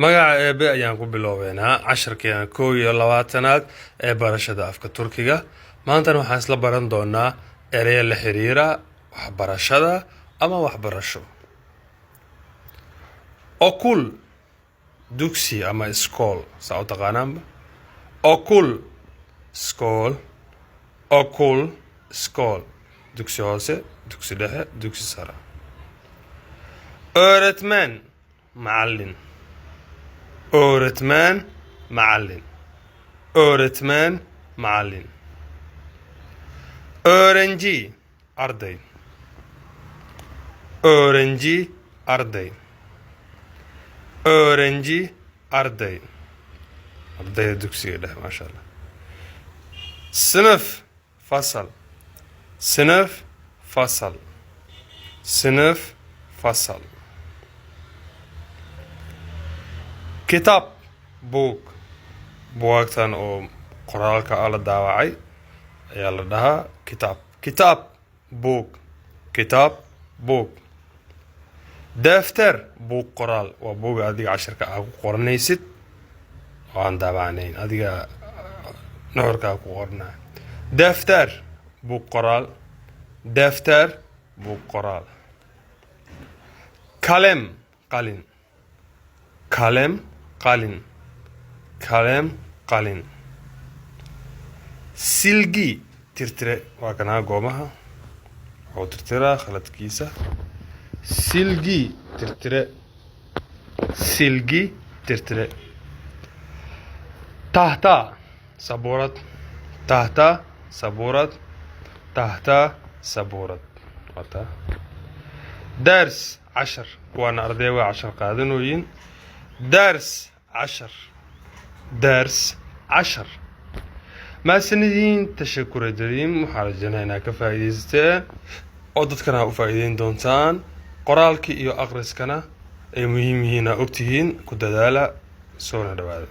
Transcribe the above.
magaca eebe ayaan ku bilowbeynaa casharkeena 21aad ee barashada afka Turkiga. maantana waxaan isla baran doonaa ereyo la xiriira waxbarashada ama waxbarasho. Okul dugsi ama iskool saa u taqaanaanba. Okul iskool, okul iskool, dugsi hoose, dugsi dhexe, dugsi sare. Öğretmen macallin, öğretmen macallin, öğretmen macallin. Öğrenci arday, öğrenci arday, öğrenci arday. Arday dugsiga dhexe maşallah. Sınıf fasal, sınıf fasal, sınıf fasal. Kitap buug, buugtan oo qoraalka ala daawacay ayaa la dhahaa kitaab. Kitaab buug, kitaab buug. Defter buug qoraal waa buug adiga casharka aad ku qoranaysid oo aan daawacnayn adiga nuxurka ku qornaa. Defter buug qoraal, defter buug qoraal. Kalem qalin, kalem qalin, kalem qalin. Silgi tirtire waa kana goomaha oo tirtira khaladkiisa. Silgi tirtire, silgi tirtire. Tahta sabuurad, tahta sabuurad, tahta sabuurad. wata dars cashar waana arday waa cashar qaadanooyin. dars cashar, dars cashar. ما سندين تشكر دريم وحرجنا هنا كفايدين oo dadkana u faa'iideyn doontaan qoraalka iyo akhriskana ay muhiim yihiin ogtihiin ku dadaala soo dhawaada.